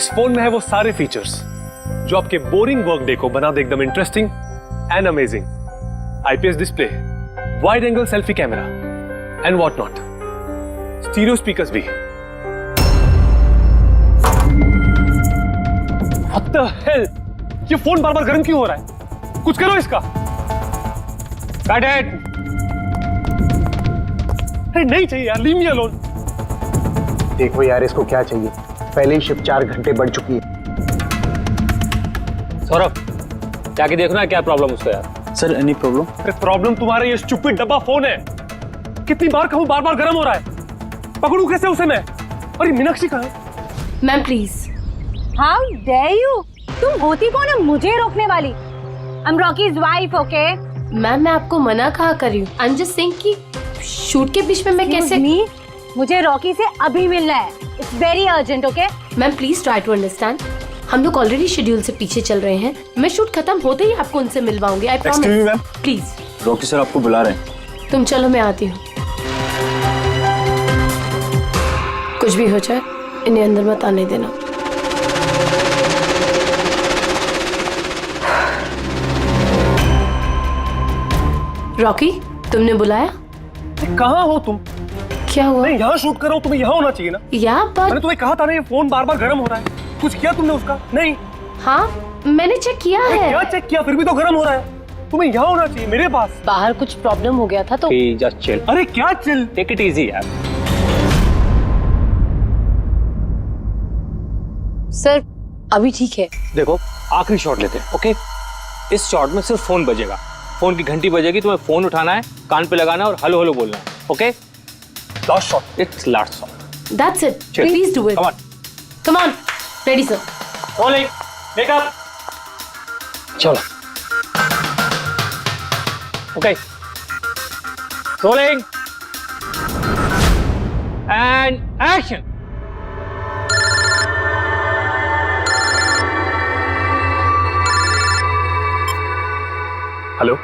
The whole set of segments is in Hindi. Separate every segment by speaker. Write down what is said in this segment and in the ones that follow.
Speaker 1: इस फोन में है वो सारे फीचर्स जो आपके बोरिंग वर्क डे को बना दे एकदम interesting and amazing. IPS display, wide angle selfie camera and what not, stereo speakers भी। What the hell? ये फोन बार बार गर्म क्यों हो रहा है? कुछ करो इसका। Cut it! अरे नहीं चाहिए यार, leave me alone।
Speaker 2: देखो यार इसको क्या चाहिए, पहले ही शिफ्ट 4 घंटे बढ़ चुकी है।
Speaker 3: सौरभ, जाके देखो ना क्या प्रॉब्लम उसको यार।
Speaker 2: Sir any problem?
Speaker 1: अरे प्रॉब्लम तुम्हारा ये स्टूपिड डब्बा फोन है। कितनी बार कहूं, बार बार गर्म हो रहा है। पकड़ू कैसे उसे मैं? अरे मीनाक्षी कहाँ है?
Speaker 4: Ma'am please.
Speaker 5: How dare you? तुम होती कौन है मुझे रोकने वाली? I am Rocky's wife, okay?
Speaker 4: Ma'am मैं आपको मना कहा कर रही हूँ। आई एम जस्ट सेइंग कि शूट के बीच में मैं कैसे।
Speaker 5: मुझे रॉकी से अभी मिलना है, it's very urgent, okay?
Speaker 4: Ma'am please try to understand, हम लोग ऑलरेडी शेड्यूल से पीछे चल रहे हैं। मैं शूट खत्म होते ही आपको उनसे मिलवाऊंगी, I promise. Please.
Speaker 2: Rocky sir आपको बुला रहे हैं।
Speaker 4: तुम चलो, मैं आती हूँ। कुछ भी हो जाए इन्हें अंदर मत आने देना। रॉकी, तुमने बुलाया?
Speaker 1: कहाँ हो तुम?
Speaker 4: क्या हुआ?
Speaker 1: मैं यहाँ शूट कर रहा हूँ, तुम्हें यहाँ होना चाहिए ना।
Speaker 4: यहाँ पर
Speaker 1: मैंने तुम्हें कहा था ना ये फोन बार बार गर्म हो रहा है। कुछ किया तुमने उसका? नहीं।
Speaker 4: हाँ मैंने चेक किया है।
Speaker 1: क्या चेक किया? फिर भी तो गर्म हो रहा है। तुम्हें यहाँ होना चाहिए मेरे पास।
Speaker 5: बाहर कुछ प्रॉब्लम हो गया था तो
Speaker 3: जस्ट चिल।
Speaker 1: अरे क्या चिल?
Speaker 3: टेक इट इजी यार।
Speaker 5: सर अभी ठीक है।
Speaker 3: देखो आखिरी शॉट लेते हैं, ओके? इस शॉट में सिर्फ फोन बजेगा, फोन की घंटी बजेगी, तुम्हें फोन उठाना है, कान पे लगाना है और हेलो हेलो बोलना है, okay?
Speaker 1: Last shot.
Speaker 3: It's last shot.
Speaker 4: That's it.
Speaker 3: Chill.
Speaker 4: Please do it.
Speaker 3: Come on.
Speaker 4: Come on. Ready, sir.
Speaker 3: Rolling. Make up. चलो। Okay. Rolling. And action.
Speaker 1: Hello.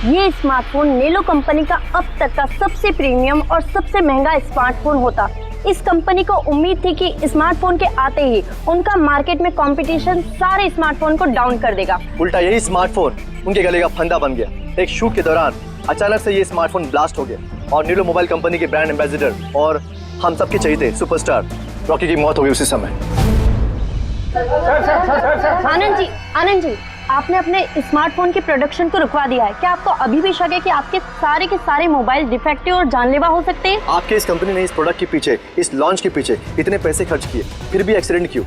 Speaker 5: ये स्मार्टफोन नेलो कंपनी का अब तक का सबसे प्रीमियम और सबसे महंगा स्मार्टफोन होता। इस कंपनी को उम्मीद थी कि स्मार्टफोन के आते ही उनका मार्केट में कंपटीशन सारे स्मार्टफोन को डाउन कर देगा।
Speaker 6: उल्टा यही स्मार्टफोन उनके गले का फंदा बन गया। एक शूट के दौरान अचानक से ये स्मार्टफोन ब्लास्ट हो गया और नीलो मोबाइल कंपनी के ब्रांड एम्बेसडर और हम सबके चहेते सुपरस्टार रॉकी की मौत हो गई उसी समय।
Speaker 5: आनंद जी, आपने अपने स्मार्टफोन के प्रोडक्शन को रुकवा दिया है। क्या आपको अभी भी शक है कि आपके सारे के सारे मोबाइल डिफेक्टिव और जानलेवा हो सकते हैं?
Speaker 6: आपके इस कंपनी ने इस प्रोडक्ट के पीछे, इस लॉन्च के पीछे इतने पैसे खर्च किए, फिर भी एक्सीडेंट क्यों?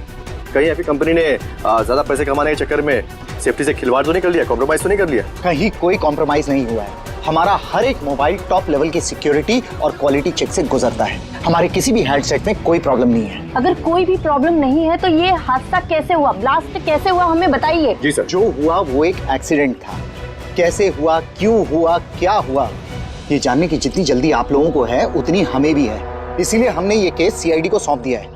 Speaker 6: कहीं आपकी कंपनी ने ज्यादा पैसे कमाने के चक्कर में सेफ्टी से खिलवाड़ तो नहीं कर लिया, कॉम्प्रोमाइज तो नहीं कर लिया?
Speaker 2: कहीं कोई कॉम्प्रोमाइज नहीं हुआ है। हमारा हर एक मोबाइल टॉप लेवल की सिक्योरिटी और क्वालिटी चेक से गुजरता है। हमारे किसी भी हैंडसेट में कोई प्रॉब्लम नहीं है।
Speaker 5: अगर कोई भी प्रॉब्लम नहीं है तो ये हादसा कैसे हुआ, ब्लास्ट कैसे हुआ, हमें बताइए।
Speaker 6: जी सर।
Speaker 2: जो हुआ वो एक एक्सीडेंट था। कैसे हुआ, क्यों हुआ, क्या हुआ, ये जानने की जितनी जल्दी आप लोगों को है उतनी हमें भी है। इसीलिए हमने ये केस सीआईडी को सौंप दिया है।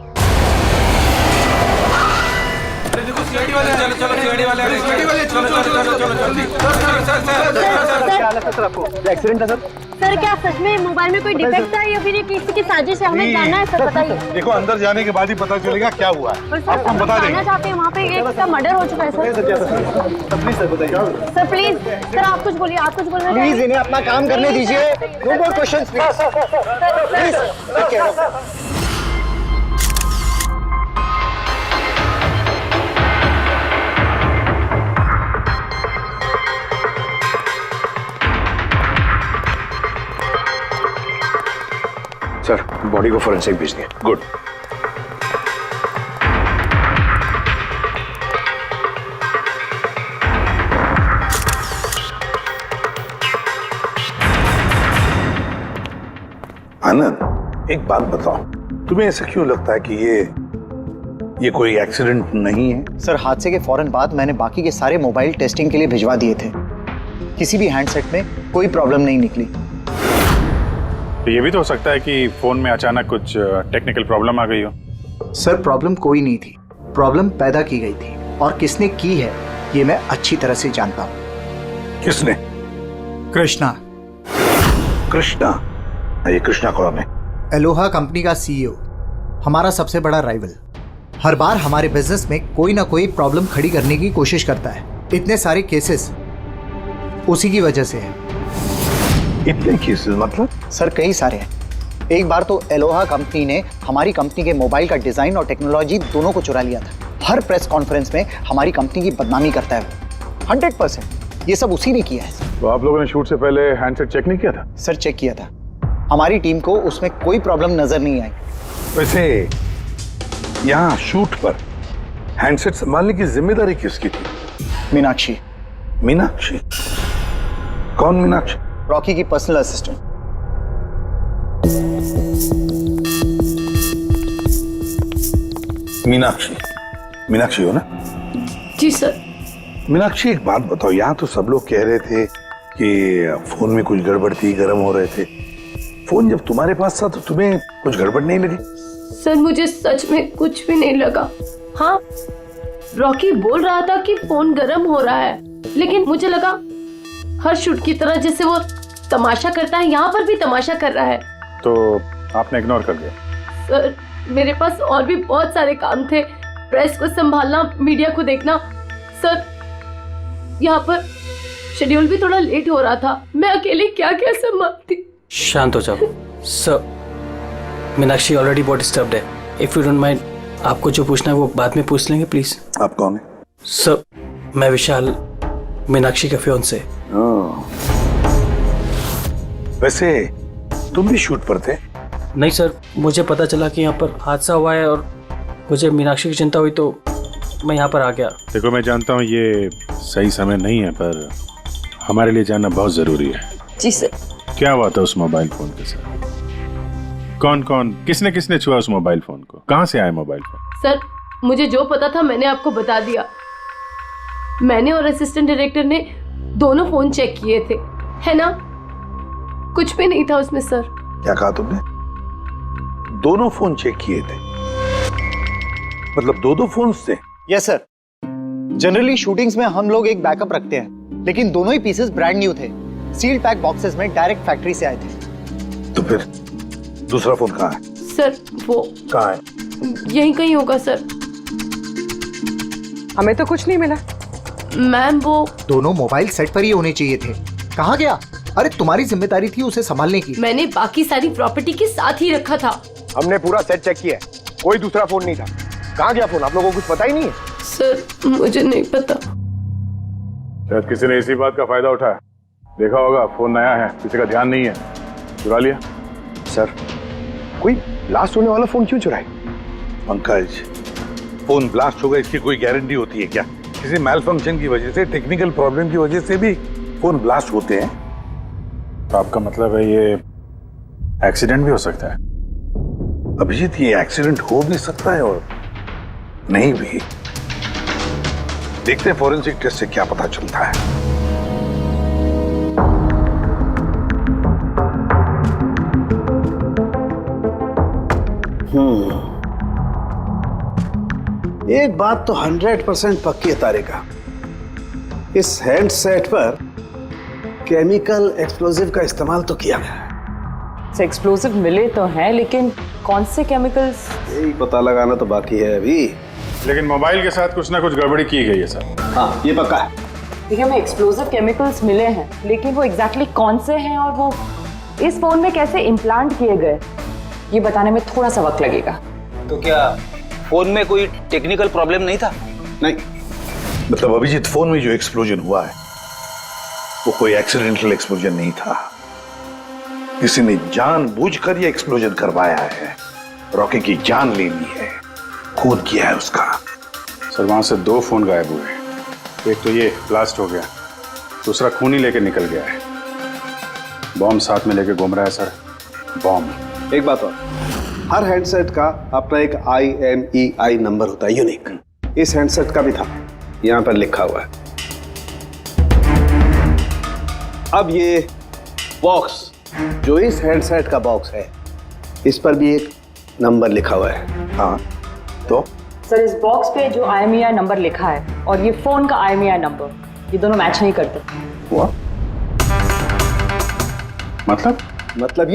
Speaker 6: एक्सीडेंट था सर।
Speaker 5: सर क्या सच में मोबाइल में कोई डिफेक्ट था या फिर ये किसी की साजिश है? हमें जानना है सर, बताइए।
Speaker 7: देखो अंदर जाने के बाद ही पता चलेगा क्या हुआ है।
Speaker 5: और सर
Speaker 7: आपको हम बता देंगे।
Speaker 5: जानना चाहते हैं, वहाँ पे एक का मर्डर हो चुका है सर।
Speaker 6: प्लीज सर बताइए।
Speaker 5: सर प्लीज, सर आप कुछ बोलिए, आप कुछ बोलना
Speaker 2: प्लीज इन्हें अपना काम करने दीजिए। No more questions please.
Speaker 7: Sir body को फोरेंसिक भेज दिया। गुड। आनंद, एक बात बताओ, तुम्हें ऐसा क्यों लगता है कि ये कोई एक्सीडेंट नहीं है?
Speaker 2: सर, हादसे के फौरन बाद मैंने बाकी के सारे मोबाइल टेस्टिंग के लिए भिजवा दिए थे। किसी भी हैंडसेट में कोई प्रॉब्लम नहीं निकली।
Speaker 8: तो ये भी तो हो सकता है कि फोन में अचानक कुछ टेक्निकल प्रॉब्लम आ गई हो।
Speaker 2: सर, प्रॉब्लम कोई नहीं थी, प्रॉब्लम पैदा की गई थी, और किसने की है ये मैं अच्छी तरह से जानता हूँ।
Speaker 7: किसने?
Speaker 2: कृष्णा।
Speaker 7: कृष्णा? ये कृष्णा कौन है?
Speaker 2: एलोहा कंपनी का सीईओ, हमारा सबसे बड़ा राइवल। हर बार हमारे बिजनेस में कोई ना कोई प्रॉब्लम खड़ी करने की कोशिश करता है। इतने सारे केसेस उसी की वजह से है।
Speaker 7: इतने केसेस मतलब?
Speaker 2: सर, कई सारे हैं। एक बार तो एलोहा कंपनी ने हमारी कंपनी के मोबाइल का डिजाइन और टेक्नोलॉजी दोनों को चुरा लिया था। हर प्रेस कॉन्फ्रेंस में हमारी कंपनी की बदनामी करता है वो। 100% ये सब उसी ने किया है।
Speaker 8: तो आप लोगों ने शूट से पहले हैंडसेट चेक नहीं किया था?
Speaker 2: सर, चेक किया था। हमारी टीम को उसमें कोई प्रॉब्लम नजर नहीं आई।
Speaker 7: वैसे यहाँ शूट पर हैंडसेट संभालने की जिम्मेदारी किसकी थी?
Speaker 2: मीनाक्षी।
Speaker 7: मीनाक्षी? कौन मीनाक्षी?
Speaker 2: रॉकी की पर्सनल असिस्टेंट।
Speaker 7: मीनाक्षी हो ना?
Speaker 4: जी सर।
Speaker 7: मीनाक्षी, एक बात बताओ, यहाँ तो सब लोग कह रहे थे कि फोन में कुछ गड़बड़ थी, गर्म हो रहे थे। फोन जब तुम्हारे पास था तो तुम्हें कुछ गड़बड़ नहीं लगी?
Speaker 4: सर, मुझे सच में कुछ भी नहीं लगा। हाँ, रॉकी बोल रहा था कि फोन गर्म हो रहा है, लेकिन मुझे लगा हर शूट की तरह जैसे वो तमाशा करता है, यहाँ पर भी तमाशा कर रहा है।
Speaker 8: तो आपने इग्नोर कर दिया?
Speaker 4: सर, मेरे पास और भी बहुत सारे काम थे, प्रेस को संभालना, मीडिया को देखना। सर, यहाँ पर शेड्यूल भी थोड़ा लेट हो रहा था, मैं अकेले क्या क्या संभालती।
Speaker 9: शांत हो जाओ सर। मीनाक्षी ऑलरेडी बहुत डिस्टर्ब्ड है। इफ यू डोंट माइंड, आपको जो पूछना है वो बाद में पूछ लेंगे प्लीज।
Speaker 7: आप कौन है?
Speaker 9: सर, मैं विशाल, मीनाक्षी का फियांसे।
Speaker 7: वैसे तुम भी शूट पर थे?
Speaker 9: नहीं सर, मुझे पता चला कि यहाँ पर हादसा हुआ है और मुझे मीनाक्षी की चिंता हुई तो मैं यहाँ पर आ गया।
Speaker 8: देखो, मैं जानता हूँ ये सही समय नहीं है, पर हमारे लिए जानना बहुत जरूरी है।
Speaker 10: जी सर।
Speaker 8: क्या हुआ था उस मोबाइल फोन के साथ? कौन कौन, किसने किसने छुआ उस मोबाइल फोन को? कहाँ से आया मोबाइल फोन?
Speaker 4: सर, मुझे जो पता था मैंने आपको बता दिया। मैंने और असिस्टेंट डायरेक्टर ने दोनों फोन चेक किए थे, है ना? कुछ भी नहीं था उसमें सर।
Speaker 7: क्या कहा तुमने? दोनों फोन चेक किए थे? मतलब दो फोन थे?
Speaker 2: Yes sir. जनरली शूटिंग्स में हम लोग एक बैकअप रखते हैं, लेकिन दोनों ही पीसेस ब्रांड न्यू थे, सील पैक बॉक्सेस में डायरेक्ट फैक्ट्री से आए थे।
Speaker 7: तो फिर दूसरा फोन कहाँ है?
Speaker 4: सर, वो
Speaker 7: कहाँ है?
Speaker 4: यहीं कहीं होगा सर।
Speaker 10: हमें तो कुछ नहीं मिला।
Speaker 4: मैम, वो
Speaker 2: दोनों मोबाइल सेट पर ही होने चाहिए थे। कहाँ गया? अरे, तुम्हारी जिम्मेदारी थी उसे संभालने की।
Speaker 4: मैंने बाकी सारी प्रॉपर्टी के साथ ही रखा था।
Speaker 11: हमने पूरा सेट चेक किया, कोई दूसरा फोन नहीं था। कहाँ गया फोन? आप लोगों को कुछ पता ही नहीं है?
Speaker 4: सर, मुझे नहीं पता।
Speaker 8: शायद किसी ने इसी बात का फायदा उठाया। देखा होगा फोन नया है, किसी का ध्यान नहीं है, चुरा लिया।
Speaker 11: सर, कोई ब्लास्ट होने वाला फोन क्यों चुराए?
Speaker 7: पंकज, फोन ब्लास्ट होगा इसकी कोई गारंटी होती है क्या? किसी मैल फंक्शन की वजह से, टेक्निकल प्रॉब्लम की वजह से भी फोन ब्लास्ट होते हैं।
Speaker 8: तो आपका मतलब है ये एक्सीडेंट भी हो सकता है?
Speaker 7: अभिजीत, ये एक्सीडेंट हो भी सकता है और नहीं भी। देखते हैं फॉरेंसिक टेस्ट से क्या पता चलता है।
Speaker 12: एक बात तो 100% पक्की है तारिका, इस हैंडसेट पर केमिकल एक्सप्लोजिव का इस्तेमाल तो किया गया है।
Speaker 10: एक्सप्लोजिव मिले तो हैं, लेकिन कौन से केमिकल्स?
Speaker 12: यही पता लगाना तो बाकी है अभी।
Speaker 8: लेकिन मोबाइल के साथ कुछ ना कुछ गड़बड़ी की गई है सर।
Speaker 12: हाँ, ये पक्का है।
Speaker 10: देखिए, हमें एक्सप्लोजिव केमिकल्स मिले हैं, लेकिन वो एग्जैक्टली कौन से हैं और वो इस फोन में कैसे इम्प्लांट किए गए, ये बताने में थोड़ा सा वक्त लगेगा।
Speaker 3: तो क्या फोन में कोई टेक्निकल प्रॉब्लम नहीं था?
Speaker 7: नहीं, मतलब अभिजीत, फोन में जो एक्सप्लोजन हुआ है वो कोई एक्सीडेंटल एक्सप्लोजन नहीं था। किसी ने जानबूझकर ये एक्सप्लोजन करवाया है, रॉकी की जान ले ली है, खून किया है उसका।
Speaker 8: सर, वहां से 2 फोन गायब हुए। एक तो ये ब्लास्ट हो गया, दूसरा खून ही लेके निकल गया है। बॉम्ब साथ में लेके घूम रहा है सर, बॉम्ब।
Speaker 12: एक बात और, हर हैंडसेट का अपना एक IMEI नंबर होता है, यूनिक। इस हैंडसेट का भी था, यहां पर लिखा हुआ है। अब ये बॉक्स, जो इस हैंडसेट का बॉक्स है, इस पर भी एक नंबर लिखा हुआ है।
Speaker 7: हाँ, तो
Speaker 10: सर इस बॉक्स पे जो IMEI नंबर लिखा है और ये फोन का IMEI नंबर, ये दोनों मैच नहीं करते।
Speaker 12: हुआ मतलब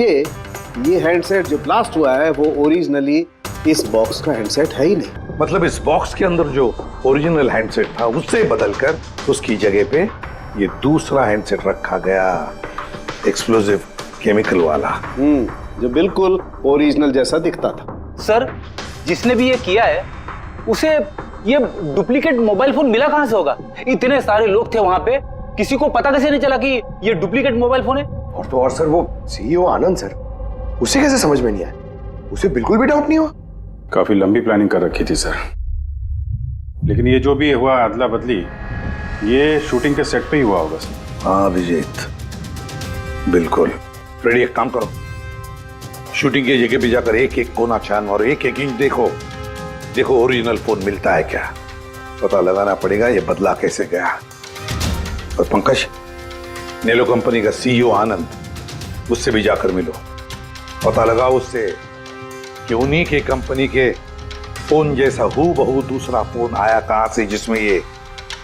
Speaker 12: ये हैंडसेट जो ब्लास्ट हुआ है वो ओरिजिनली इस बॉक्स का हैंडसेट है ही नहीं।
Speaker 7: मतलब इस बॉक्स के अंदर जो ओरिजिनल हैंडसेट था उससे बदलकर उसकी जगह पे ये दूसरा हैंडसेट रखा गया, एक्सप्लोजिव केमिकल वाला।
Speaker 12: जो बिल्कुल ओरिजिनल जैसा दिखता था।
Speaker 3: सर जिसने भी ये किया है उसे ये डुप्लीकेट मोबाइल फोन मिला कहां से होगा? इतने सारे लोग थे वहां पे, किसी को पता कैसे नहीं चला कि ये डुप्लीकेट मोबाइल फोन है?
Speaker 11: और तो और सर, वो CEO आनंद सर, उसे कैसे समझ में नहीं आया? उसे बिल्कुल भी डाउट नहीं हुआ?
Speaker 8: काफी लंबी प्लानिंग कर रखी थी सर, लेकिन ये जो भी हुआ अदला बदली, ये शूटिंग के सेट पे ही हुआ होगा सर।
Speaker 7: हाँ अभिजीत, बिल्कुल। फ्रेडी एक काम करो, शूटिंग की जगह पे जाकर एक एक कोना छान और एक एक इंच देखो ओरिजिनल फोन मिलता है क्या। पता लगाना पड़ेगा ये बदला कैसे गया। और पंकज, नेलो कंपनी का CEO आनंद, उससे भी जाकर मिलो, पता लगाओ उससे कि उन्हीं के कंपनी के फोन जैसा हूबहू दूसरा फोन आया कहां से जिसमें ये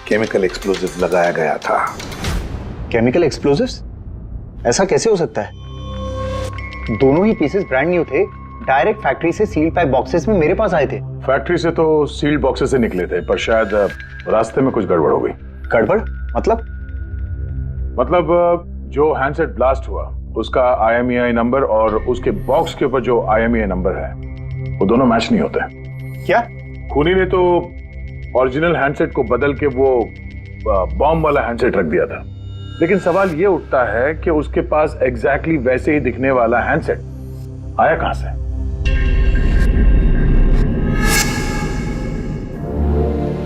Speaker 7: केमिकल एक्सप्लोजिव लगाया गया था।
Speaker 2: Chemical explosives? ऐसा कैसे हो सकता है? दोनों ही पीसेस ब्रांड न्यू थे, डायरेक्ट फैक्ट्री से सील्ड पैक बॉक्सेस में मेरे पास आए थे।
Speaker 8: फैक्ट्री से तो सील्ड बॉक्सेस से निकले थे, पर शायद रास्ते में कुछ गड़बड़ हो गई।
Speaker 2: गड़बड़
Speaker 8: मतलब जो हैंडसेट ब्लास्ट हुआ उसका IMEI नंबर और उसके बॉक्स के ऊपर जो IMEI नंबर है वो दोनों मैच नहीं होते।
Speaker 2: क्या?
Speaker 8: खूनी ने तो ओरिजिनल हैंडसेट को बदल के वो बॉम्ब वाला हैंडसेट रख दिया था, लेकिन सवाल ये उठता है कि उसके पास एग्जैक्टली वैसे ही दिखने वाला हैंडसेट आया कहां से?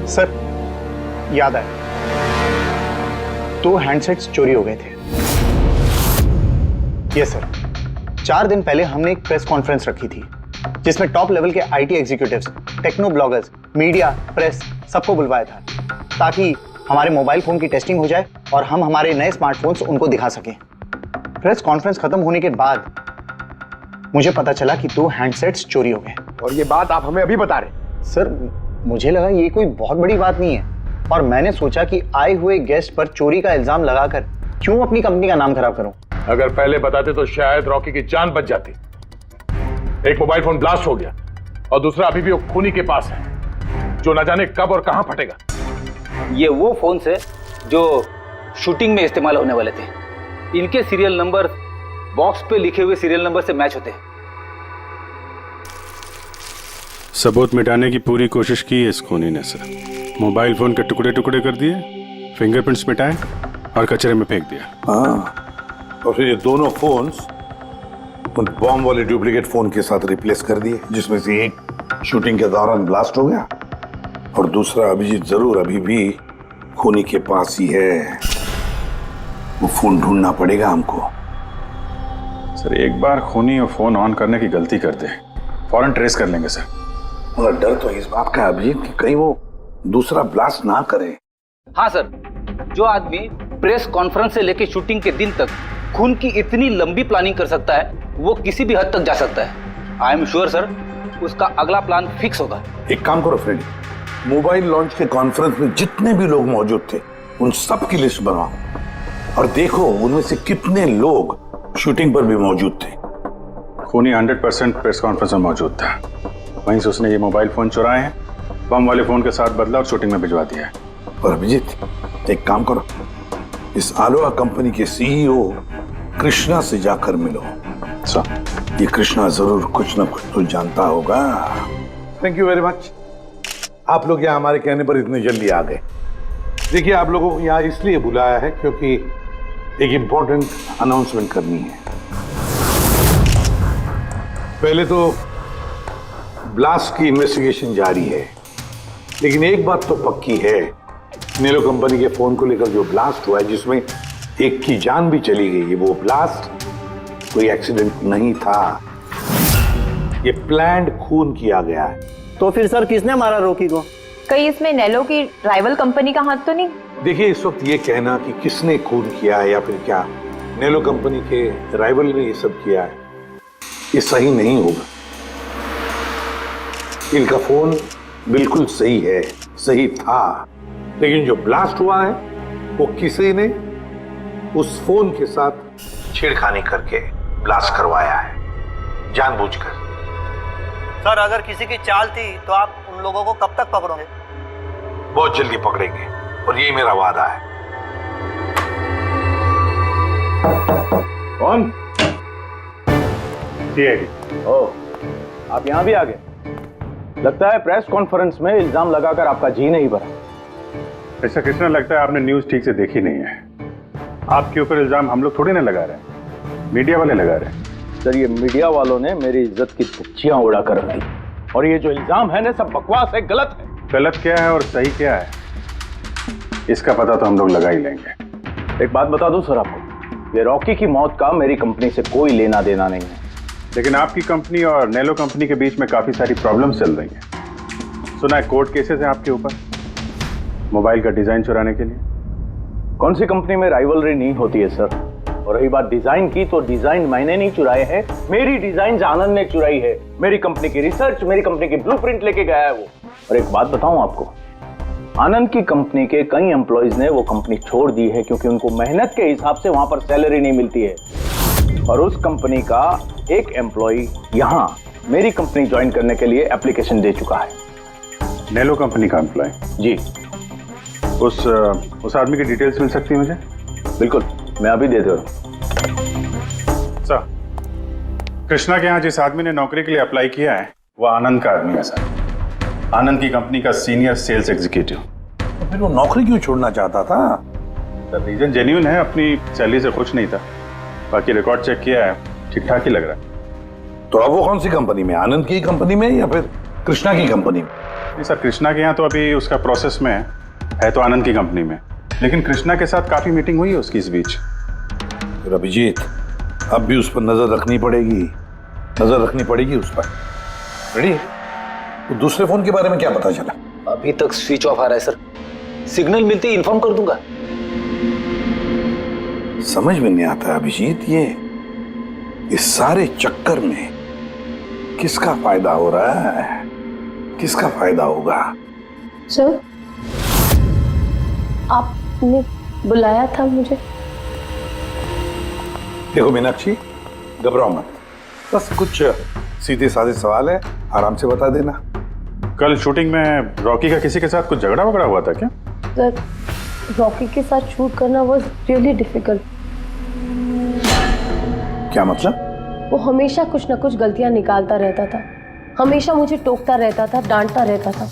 Speaker 2: सर याद आया, 2 हैंडसेट्स चोरी हो गए थे। यस सर, 4 दिन पहले हमने एक प्रेस कॉन्फ्रेंस रखी थी जिसमें टॉप लेवल के IT executives, techno bloggers, media, press सबको बुलवाया था ताकि हमारे मोबाइल फोन की टेस्टिंग हो जाए और हम हमारे नए स्मार्टफोन्स उनको दिखा सकें। प्रेस कॉन्फ्रेंस खत्म होने के बाद मुझे पता चला कि 2 हैंडसेट्स चोरी हो गए।
Speaker 11: और ये बात आप हमें अभी बता रहे?
Speaker 2: सर मुझे लगा ये कोई बहुत बड़ी बात नहीं है और मैंने सोचा कि आए हुए गेस्ट पर चोरी का इल्जाम लगाकर क्यों अपनी कंपनी का नाम खराब करूं।
Speaker 8: अगर पहले बताते तो शायद रॉकी की जान बच जाती। एक मोबाइल फोन ब्लास्ट हो गया और दूसरा अभी भी वो खूनी के पास है, जो न जाने कब और कहां फटेगा।
Speaker 3: ये वो फोन है जो शूटिंग में इस्तेमाल होने वाले थे। इनके सीरियल नंबर बॉक्स पे लिखे हुए सीरियल नंबर से मैच होते हैं।
Speaker 8: सबूत मिटाने की पूरी कोशिश की है इस खूनी ने सर। मोबाइल फोन के टुकड़े टुकड़े कर दिए, फिंगरप्रिंट्स मिटाए और कचरे में फेंक दिया।
Speaker 7: हाँ, और फिर ये दोनों फोन्स उन बॉम्ब वाले डुप्लीकेट फोन के साथ रिप्लेस कर दिए, जिसमें से एक शूटिंग के दौरान ब्लास्ट हो गया और दूसरा अभिजीत जरूर अभी भी खूनी के पास ही है। वो फोन ढूंढना पड़ेगा हमको।
Speaker 8: सर एक बार खूनी और फोन ऑन करने की गलती कर दे, फौरन ट्रेस कर लेंगे सर।
Speaker 7: मगर डर तो इस बात का अभिजीत कि कहीं वो दूसरा ब्लास्ट ना करे।
Speaker 3: हाँ सर, जो आदमी प्रेस कॉन्फ्रेंस से लेकर शूटिंग के दिन तक खून की इतनी लंबी प्लानिंग कर सकता है, वो किसी भी हद तक जा सकता है। आई एम श्योर सर, उसका अगला प्लान फिक्स होगा।
Speaker 7: एक काम करो फ्रेडी, मोबाइल लॉन्च के कॉन्फ्रेंस में जितने भी लोग मौजूद थे उन सब की लिस्ट बनाओ और देखो उनमें से कितने लोग शूटिंग पर भी मौजूद थे।
Speaker 8: खूनी 100% प्रेस कॉन्फ्रेंस में मौजूद था, वहीं से उसने ये मोबाइल फोन चुराए हैं, बम वाले फोन के साथ बदला और शूटिंग में भिजवा दिया है।
Speaker 7: और अभिजीत एक काम करो, इस आलोहा कंपनी के CEO कृष्णा से जाकर मिलो।
Speaker 8: सर
Speaker 7: ये कृष्णा जरूर कुछ ना कुछ तो जानता होगा। थैंक यू वेरी मच, आप लोग यहाँ हमारे कहने पर इतने जल्दी आ गए। देखिए आप लोगों को यहाँ इसलिए बुलाया है क्योंकि एक इम्पोर्टेंट अनाउंसमेंट करनी है। पहले तो ब्लास्ट की इन्वेस्टिगेशन जारी है, लेकिन एक बात तो पक्की है, नेलो कंपनी के फोन को लेकर जो ब्लास्ट हुआ है जिसमें एक की जान भी चली गई है, वो ब्लास्ट कोई एक्सीडेंट नहीं था। ये प्लान्ड खून किया गया है।
Speaker 2: तो फिर सर किसने मारा रॉकी को?
Speaker 10: कहीं इसमें नेलो की राइवल कंपनी का हाथ तो नहीं?
Speaker 7: देखिए, इस वक्त ये कहना कि किसने खून किया है या फिर क्या नेलो कंपनी के राइवल ने ये सब किया है, ये सही नहीं होगा। इनका फोन बिल्कुल सही है, सही था, लेकिन जो ब्लास्ट हुआ है वो किसी ने उस फोन के साथ छेड़खानी करके ब्लास्ट करवाया है, जानबूझकर।
Speaker 2: सर अगर किसी की चाल थी तो आप उन लोगों को कब तक पकड़ोगे?
Speaker 7: बहुत जल्दी पकड़ेंगे और यही मेरा वादा है।
Speaker 8: कौन?
Speaker 3: ओह, आप यहाँ भी आ गए। लगता है प्रेस कॉन्फ्रेंस में इल्जाम लगाकर आपका जी नहीं भरा।
Speaker 8: ऐसा कृष्णा, लगता है आपने न्यूज ठीक से देखी नहीं है। आपके ऊपर इल्जाम हम लोग थोड़ी ना लगा रहे हैं, मीडिया वाले लगा रहे हैं।
Speaker 3: सर, ये मीडिया वालों ने मेरी इज्जत की धज्जियां उड़ा कर रख दी, और ये जो इल्जाम है ना, सब बकवास है, गलत है।
Speaker 8: गलत क्या है और सही क्या है, इसका पता तो हम लोग लगा ही लेंगे।
Speaker 3: एक बात बता दूं सर आपको, ये रॉकी की मौत का मेरी कंपनी से कोई लेना देना नहीं है।
Speaker 8: लेकिन आपकी कंपनी और नेलो कंपनी के बीच में काफी सारी प्रॉब्लम्स चल रही हैं। सुना है कोर्ट केसेस हैं आपके ऊपर मोबाइल का डिजाइन चुराने के लिए।
Speaker 3: कौन सी कंपनी में राइवलरी नहीं होती है सर? और रही बात डिजाइन की, तो डिजाइन मैंने नहीं चुराए हैं, मेरी डिजाइन आनंद ने चुराई है। मेरी कंपनी की रिसर्च, मेरी कंपनी की ब्लूप्रिंट लेके गया है वो। और एक बात बताऊं आपको, आनंद की कंपनी के कई एम्प्लॉइज ने वो कंपनी छोड़ दी है क्योंकि उनको मेहनत के हिसाब से वहां पर सैलरी नहीं मिलती है। और उस कंपनी का एक एम्प्लॉय यहां मेरी कंपनी ज्वाइन करने के लिए एप्लीकेशन दे चुका है।
Speaker 8: नेलो कंपनी का एम्प्लॉय?
Speaker 3: जी।
Speaker 8: उस आदमी की डिटेल्स मिल सकती है मुझे?
Speaker 3: बिल्कुल, मैं अभी दे दे रहा हूं।
Speaker 8: सर, कृष्णा के यहाँ जिस आदमी ने नौकरी के लिए अप्लाई किया है वो आनंद का आदमी है सर। आनंद की कंपनी का सीनियर सेल्स एग्जीक्यूटिव।
Speaker 7: तो फिर वो नौकरी क्यों छोड़ना चाहता था?
Speaker 8: सर, रीजन जेन्युइन है, अपनी सैलरी से खुश नहीं था। बाकी रिकॉर्ड चेक किया है, ठीक ठाक ही लग रहा है।
Speaker 7: तो अब वो कौन सी कंपनी में, आनंद की कंपनी में या फिर कृष्णा की कंपनी में?
Speaker 8: नहीं सर, कृष्णा के यहाँ तो अभी उसका प्रोसेस में है तो आनंद की कंपनी में, लेकिन कृष्णा के साथ काफी मीटिंग हुई है उसकी इस बीच।
Speaker 7: फिर अभिजीत, अब भी उस पर नजर रखनी पड़ेगी, नजर रखनी पड़ेगी उस पर। रेडी? तो दूसरे फोन के बारे में क्या पता चला?
Speaker 3: अभी तक स्विच ऑफ आ रहा है सर, सिग्नल मिलते ही इन्फॉर्म कर दूंगा।
Speaker 7: समझ में नहीं आता अभिजीत, ये इस सारे चक्कर में किसका फायदा हो रहा है, किसका फायदा होगा?
Speaker 4: सर, आपने बुलाया था मुझे?
Speaker 7: देखो मीनाक्षी, घबराओ मत, बस कुछ सीधे साधे सवाल है, आराम से बता देना।
Speaker 8: कल शूटिंग में रॉकी का किसी के साथ कुछ झगड़ा वगड़ा हुआ था क्या?
Speaker 4: सर, रॉकी के साथ शूट करना वाज रियली डिफिकल्ट।
Speaker 7: क्या मतलब?
Speaker 4: वो हमेशा कुछ ना कुछ गलतियां निकालता रहता था, हमेशा मुझे टोकता रहता था, डांटता रहता था,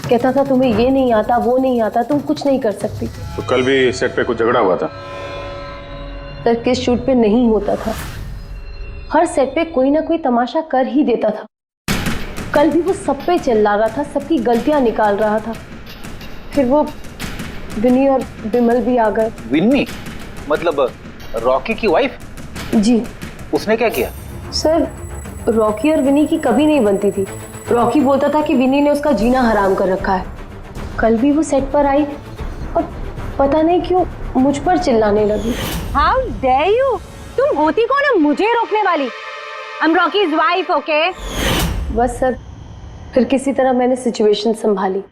Speaker 4: कहता था तुम्हें ये नहीं आता, वो नहीं आता, तुम कुछ नहीं कर सकती।
Speaker 8: तो कल भी सेट पे कुछ झगड़ा हुआ था?
Speaker 4: सर, किस शूट पे नहीं होता था, हर सेट पे कोई ना कोई तमाशा कर ही देता था। कल भी वो सब पे चिल्ला रहा था, सबकी गलतियां निकाल रहा था। फिर वो विनी और बिमल भी आ गए।
Speaker 3: विन्नी मतलब रॉकी की वाइफ?
Speaker 4: जी।
Speaker 3: उसने क्या किया?
Speaker 4: सर, रॉकी और विनी की कभी नहीं बनती थी। रॉकी बोलता था कि विनी ने उसका जीना हराम कर रखा है। कल भी वो सेट पर आई और पता नहीं क्यों मुझ पर चिल्लाने लगी।
Speaker 5: How dare you! तुम होती कौन है मुझे रोकने वाली? I am Rocky's wife, okay?
Speaker 4: बस सर, फिर किसी तरह मैंने सिचुएशन संभाली।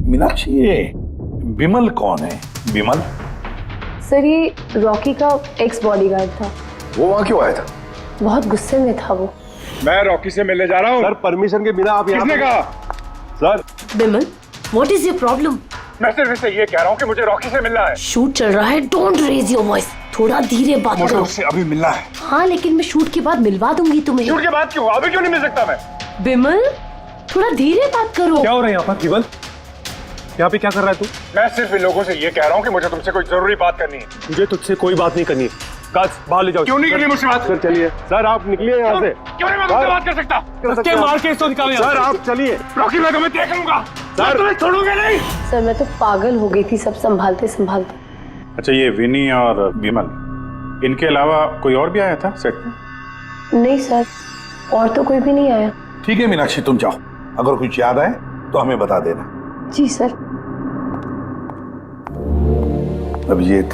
Speaker 7: मीनाक्षी, ये बिमल कौन है? बिमल?
Speaker 4: सर, ये रॉकी का एक्स बॉडीगार्ड था।
Speaker 11: वो वहां क्यों आया था?
Speaker 4: बहुत गुस्से में था वो।
Speaker 11: मैं रॉकी से मिलने जा रहा हूँ।
Speaker 13: सर, परमिशन के बिना आप यहाँ?
Speaker 11: किसने कहा?
Speaker 13: Sir,
Speaker 4: Bimal, what is your problem?
Speaker 11: मैं सिर्फ इससे ये कह रहा हूँ कि मुझे रॉकी से मिलना है।
Speaker 4: शूट चल रहा है, डोंट रेज योर वॉइस, थोड़ा धीरे बात
Speaker 11: मुझे
Speaker 4: करो।
Speaker 11: उससे अभी मिलना है।
Speaker 4: हाँ, लेकिन मैं शूट के बाद मिलवा दूंगी तुम्हें।
Speaker 11: शूट के बाद क्यों? अभी क्यों नहीं मिल सकता मैं?
Speaker 4: बिमल, थोड़ा धीरे बात करो।
Speaker 1: क्या हो रहा है यहाँ पर? बिमल, यहाँ पे क्या कर रहा है तू?
Speaker 11: मैं सिर्फ इन लोगों से ये कह रहा हूँ कि मुझे तुमसे कोई जरूरी बात करनी है।
Speaker 1: मुझे तुझसे कोई बात नहीं करनी है। काज, बाहर ले जाओ।
Speaker 11: क्यों नहीं करनी मुझसे बात?
Speaker 13: सर चलिए। सर, आप निकलिए यहाँ से।
Speaker 11: क्यों नहीं मैं तुमसे बात कर सकता?
Speaker 1: धक्के मार के इसको निकालो यहाँ
Speaker 13: सर,
Speaker 1: से।
Speaker 13: आप चलिए।
Speaker 11: रॉकी, मैं तुम्हें देख लूंगा।
Speaker 13: सर,
Speaker 11: तुम्हें छोड़ूंगा नहीं।
Speaker 4: सर, मैं तो पागल हो गई थी सब संभालते संभालते।
Speaker 8: अच्छा, ये विनी और बिमल, इनके अलावा कोई और भी आया था सेट पे?
Speaker 4: नहीं सर, और तो कोई भी नहीं आया।
Speaker 7: ठीक है मीनाक्षी, तुम जाओ, अगर कुछ याद आए तो हमें बता देना।
Speaker 4: जी सर।
Speaker 7: अभिजीत,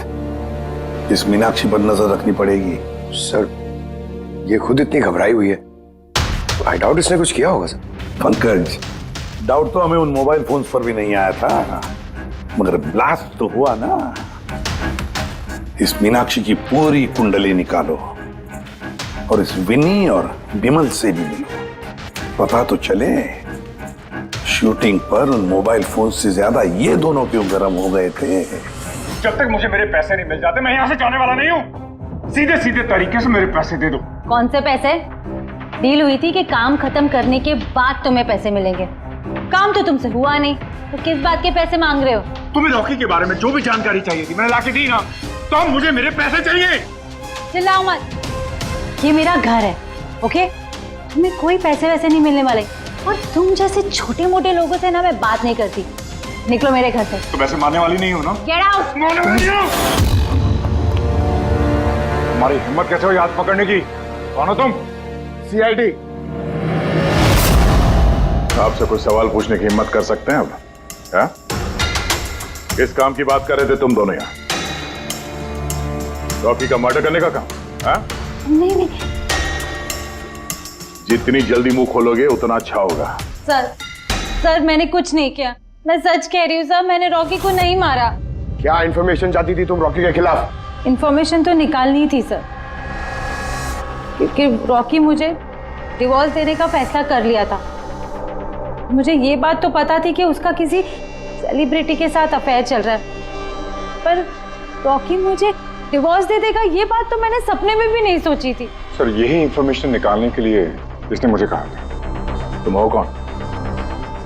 Speaker 7: इस मीनाक्षी पर नजर रखनी पड़ेगी।
Speaker 11: सर, ये खुद इतनी घबराई हुई है, आई डाउट इसने कुछ किया होगा सर।
Speaker 7: पंकज, डाउट तो हमें उन मोबाइल फोन्स पर भी नहीं आया था, मगर ब्लास्ट तो हुआ ना। इस मीनाक्षी की पूरी कुंडली निकालो और इस विनी और बिमल से भी मिलो, पता तो चले शूटिंग पर उन मोबाइल फोन से ज्यादा ये दोनों क्यों गर्म हो गए थे।
Speaker 13: जब तक मुझे मेरे पैसे नहीं मिल जाते मैं यहाँ से जाने वाला नहीं हूँ। सीधे सीधे तरीके से मेरे पैसे दे दो।
Speaker 5: कौन से पैसे? डील हुई थी कि काम खत्म करने के बाद तुम्हें पैसे मिलेंगे। काम तो तुमसे हुआ नहीं, तो किस बात के पैसे मांग रहे हो?
Speaker 13: तुम्हें रॉकी के बारे में जो भी जानकारी चाहिए थी मैंने लाके दी ना, तो अब मुझे मेरे पैसे चाहिए।
Speaker 5: चिल्लाओ मत, ये मेरा घर है, ओके? तुम्हें कोई पैसे वैसे नहीं मिलने वाले, और तुम जैसे छोटे मोटे लोगों से ना मैं बात नहीं करती। निकलो मेरे घर से।
Speaker 13: तो वैसे मारने वाली नहीं हो ना?
Speaker 5: Get out.
Speaker 13: मारने वाली नहीं हो। तुम्हारी हिम्मत कैसे हुई हाथ पकड़ने की? कौन हो तुम? CID?
Speaker 8: आपसे कुछ सवाल पूछने की हिम्मत कर सकते हैं अब? क्या? किस काम की बात कर रहे थे तुम दोनों यहाँ? रॉकी का मर्डर करने का काम? हाँ?
Speaker 5: नहीं।
Speaker 8: जितनी जल्दी मुंह खोलोगे उतना अच्छा होगा।
Speaker 5: सर मैंने कुछ नहीं किया, मैं सच कह रही हूँ सर, मैंने रॉकी को नहीं मारा।
Speaker 11: क्या इन्फॉर्मेशन चाहती थी तुम रॉकी के खिलाफ?
Speaker 5: इन्फॉर्मेशन तो निकालनी थी सर, क्योंकि रॉकी मुझे डिवोर्स देने का फैसला कर लिया था। मुझे ये बात तो पता थी कि उसका किसी सेलिब्रिटी के साथ अफेयर चल रहा है, पर रॉकी मुझे डिवोर्स दे देगा ये बात तो मैंने सपने में भी नहीं सोची थी।
Speaker 13: सर, यही इंफॉर्मेशन निकालने के लिए इसने मुझे कहा था।
Speaker 8: तुम हो कौन?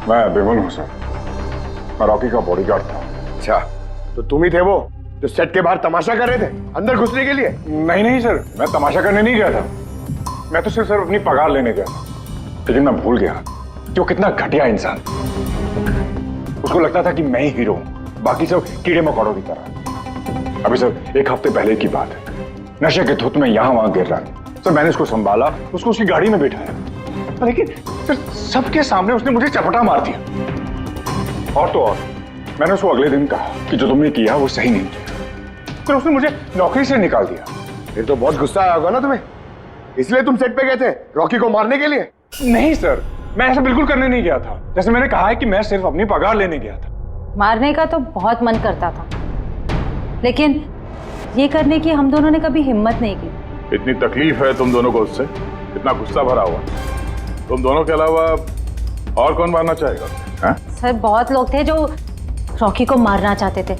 Speaker 13: मैं बिमल हूँ सर, मैं रॉकी का बॉडीगार्ड था।
Speaker 11: अच्छा, तो तुम ही थे वो जो सेट के बाहर तमाशा कर रहे थे अंदर घुसने के लिए?
Speaker 13: नहीं सर, मैं तमाशा करने नहीं गया था। मैं तो सिर्फ अपनी पगार लेने गया था, लेकिन मैं भूल गया कि वो कितना घटिया इंसान। उसको लगता था कि मैं ही हीरो हूँ, बाकी सब कीड़े मकोड़ों की तरह। अभी सर 1 हफ्ते पहले की बात है, नशे के धुत में यहाँ वहां गिर रहा था। सर मैंने उसको संभाला, उसको उसकी गाड़ी में बिठाया, लेकिन सर सबके सामने उसने मुझे चपटा मार दिया। और तो और मैंने उसको अगले दिन कहा कि जो तुमने किया वो सही नहीं किया, फिर उसने मुझे नौकरी से निकाल दिया।
Speaker 11: फिर तो बहुत गुस्सा आया होगा ना तुम्हें, इसलिए तुम सेट पे गए थे रॉकी को मारने के लिए?
Speaker 13: नहीं सर, मैं ऐसा बिल्कुल करने नहीं गया था। जैसे मैंने कहा है कि मैं सिर्फ अपनी पगार लेने गया था।
Speaker 5: मारने का तो बहुत मन करता था, लेकिन ये करने की हम दोनों ने कभी हिम्मत नहीं की।
Speaker 8: इतनी तकलीफ है तुम दोनों को उससे, इतना गुस्सा भरा हुआ। तुम दोनों के अलावा और कौन मारना चाहेगा? हाँ?
Speaker 5: सर बहुत लोग थे जो रॉकी को मारना चाहते थे,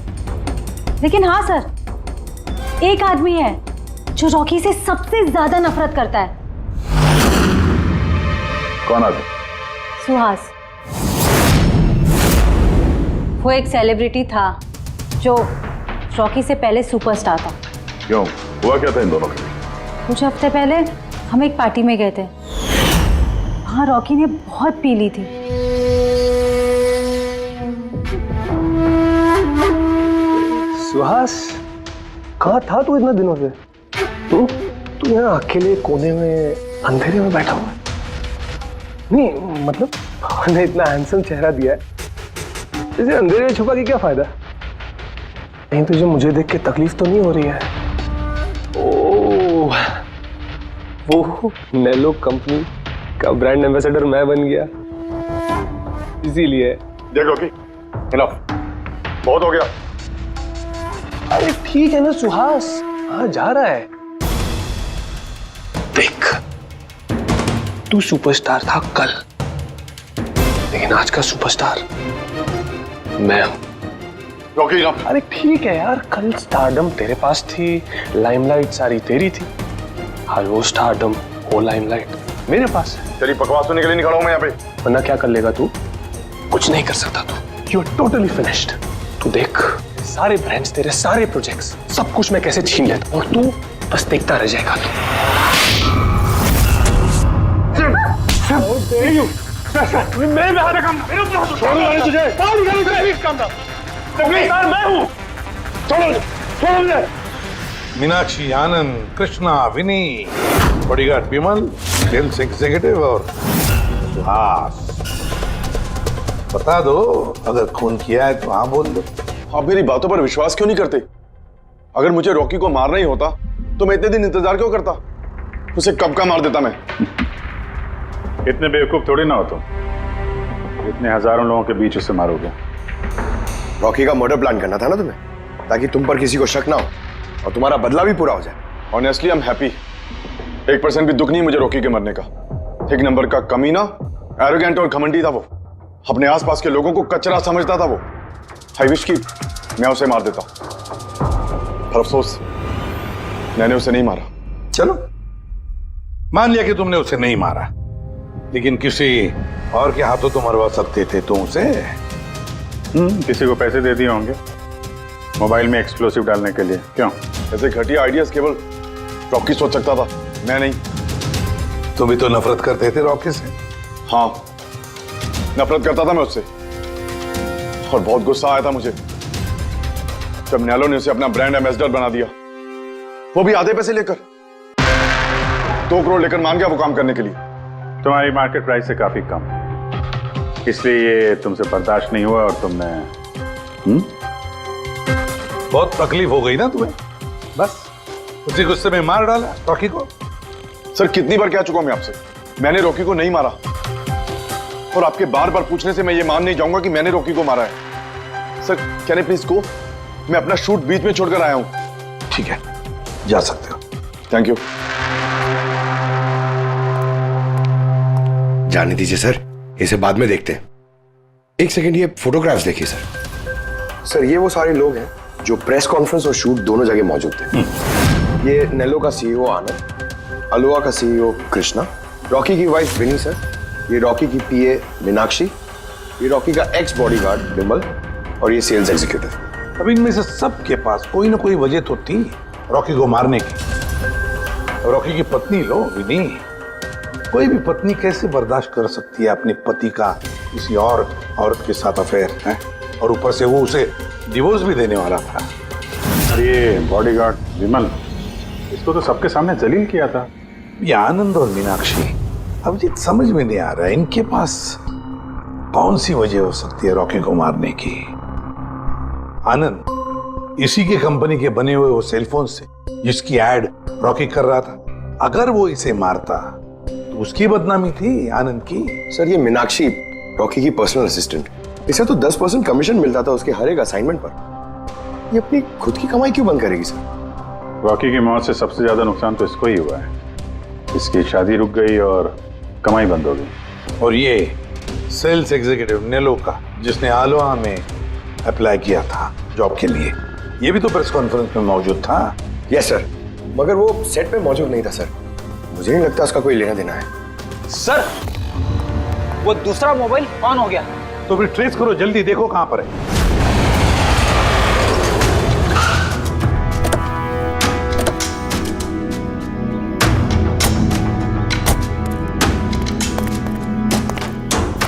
Speaker 5: लेकिन हाँ सर, एक आदमी है जो रॉकी से सबसे ज्यादा नफरत करता है।
Speaker 8: कौन आदमी?
Speaker 5: सुहास। वो एक सेलिब्रिटी था जो रॉकी से पहले सुपरस्टार था।
Speaker 8: क्यों, हुआ क्या था इन दोनों के बीच?
Speaker 5: कुछ हफ्ते पहले हम एक पार्टी में गए थे, वहां रॉकी ने बहुत पी ली थी।
Speaker 13: सुहास, कहाँ था तू इतने दिनों से? तू यहाँ अकेले कोने में अंधेरे में बैठा हुआ है? नहीं मतलब ने इतना हैंडसम चेहरा दिया है, इसे अंधेरे में छुपा के क्या फायदा? नहीं तुझे मुझे देख के तकलीफ तो नहीं हो रही है? ओह, वो नेलो कंपनी का ब्रांड एम्बेसडर मैं बन गया, इसीलिए।
Speaker 11: देख रॉकी, इनफ, बहुत हो गया।
Speaker 13: अरे ठीक है ना सुहास, हाँ जा रहा है। देख, तू सुपरस्टार था कल, लेकिन आज का सुपरस्टार मैं हूं।
Speaker 11: रॉकी,
Speaker 13: अरे ठीक है यार, कल स्टारडम तेरे पास थी, लाइमलाइट सारी तेरी थी, आज वो स्टारडम वो लाइमलाइट मेरे पास है।
Speaker 11: तेरी बकवास सुनने के लिए निकला हूं मैं यहाँ पे।
Speaker 13: वरना क्या कर लेगा तू? कुछ नहीं कर सकता तू, यू आर टोटली फिनिश्ड। तू देख, सारे ब्रांड्स, तेरे सारे प्रोजेक्ट्स, सब कुछ मैं कैसे छीन लेता हूं और तू बस देखता रह जाएगा।
Speaker 11: मेरे हाथ काम, मेरे ऊपर तुझे काम था। मैं हूँ, छोड़ो छोड़ो मुझे।
Speaker 7: मीनाक्षी, आनंद, कृष्णा, विनी, बॉडीगार्ड विमल, सेल्स एग्जीक्यूटिव और सुहास। बता दो, अगर खून किया है तो हाँ बोल दो।
Speaker 13: आप मेरी बातों पर विश्वास क्यों नहीं करते? अगर मुझे रॉकी को मारना ही होता तो मैं इतने दिन इंतजार क्यों करता? उसे कब का मार देता मैं।
Speaker 8: इतने बेवकूफ थोड़ी ना हो तुम, इतने हजारों लोगों के बीच उसे मारोगे।
Speaker 6: रॉकी का मर्डर प्लान करना था ना तुम्हें, ताकि तुम पर किसी को शक ना हो और तुम्हारा बदला भी पूरा हो जाए।
Speaker 13: Honestly I am happy. 1% भी दुख नहीं मुझे रॉकी के मरने का। एक नंबर का कमीना, एरोगेंट और घमंडी था वो। अपने आसपास के लोगों को कचरा समझता था वो। आई विश कि मैं उसे मार देता, पर अफसोस मैंने उसे नहीं मारा।
Speaker 7: चलो, मान लिया कि तुमने उसे नहीं मारा, लेकिन किसी और के हाथों तो मरवा सकते थे तुम उसे।
Speaker 8: किसी को पैसे दे दिए होंगे मोबाइल में एक्सप्लोसिव डालने के लिए। क्यों?
Speaker 13: ऐसे घटिया आइडियाज केवल रॉकी सोच सकता था, मैं नहीं।
Speaker 7: तुम भी तो नफरत करते थे रॉकी से।
Speaker 13: हाँ, नफरत करता था मैं उससे, और बहुत गुस्सा आया था मुझे जब नैलो ने उसे अपना ब्रांड एम्बेसडर बना दिया, वो भी आधे पैसे लेकर। 2 करोड़ लेकर मान गया वो काम करने के लिए।
Speaker 8: तुम्हारी मार्केट प्राइस से काफी कम, इसलिए ये तुमसे बर्दाश्त नहीं हुआ और तुमने
Speaker 7: बहुत तकलीफ हो गई ना तुम्हें, बस उसी गुस्से में मार डाला रॉकी को।
Speaker 13: सर, कितनी बार कह चुका हूं मैं आपसे, मैंने रॉकी को नहीं मारा, और आपके बार बार पूछने से मैं ये मान नहीं जाऊंगा कि मैंने रॉकी को मारा है। Sir, can I please go? मैं अपना शूट बीच में छोड़कर आया हूं।
Speaker 7: ठीक है, जा सकते हो।
Speaker 13: Thank you.
Speaker 6: जाने दीजिए सर, इसे बाद में देखते हैं। एक सेकंड, ये फोटोग्राफ्स देखिए सर। सर, ये वो सारे लोग हैं जो प्रेस कॉन्फ्रेंस और शूट दोनों जगह मौजूद थे। ये नेलो का सीईओ आनंद, अलोहा का सीईओ कृष्णा, रॉकी की वाइफ विनी सर, ये रॉकी की पीए मीनाक्षी, ये रॉकी का एक्स बॉडीगार्ड विमल, और ये सेल्स एग्जीक्यूटिव।
Speaker 7: अब इनमें से सबके पास कोई ना कोई वजह तो थी रॉकी को मारने की। रॉकी की पत्नी लो विनी, कोई भी पत्नी कैसे बर्दाश्त कर सकती है अपने पति का किसी और औरत के साथ अफेयर है, और ऊपर से वो उसे डिवोर्स भी देने वाला था।
Speaker 8: अरे बॉडीगार्ड विमल, इसको तो सबके सामने जलील किया था।
Speaker 7: ये आनंद और मीनाक्षी, अब जी समझ में नहीं आ रहा है इनके पास कौन सी वजह हो सकती है रॉकी को मारने की। आनंद इसी के कंपनी के बने हुए वो सेलफोन से जिसकी एड रॉकी कर रहा था, अगर वो इसे मारता तो उसकी बदनामी थी आनंद की।
Speaker 6: सर, ये मीनाक्षी रॉकी की पर्सनल असिस्टेंट, इसे तो 10% कमीशन मिलता था उसके हर एक असाइनमेंट पर। ये अपनी खुद की कमाई क्यों बंद करेगी सर?
Speaker 8: रॉकी की मौत से सबसे ज्यादा नुकसान तो इसको ही हुआ है। इसकी शादी रुक गई और कमाई बंद हो गई।
Speaker 7: और ये सेल्स एग्जीक्यूटिव नेलो का, जिसने आलोहा में अप्लाई किया था जॉब के लिए, ये भी तो प्रेस कॉन्फ्रेंस में मौजूद था।
Speaker 6: यस सर, मगर वो सेट पे मौजूद नहीं था सर। मुझे नहीं लगता उसका कोई लेना देना है।
Speaker 3: सर, वो दूसरा मोबाइल ऑन हो गया।
Speaker 7: तो फिर ट्रेस करो, जल्दी देखो कहां पर है।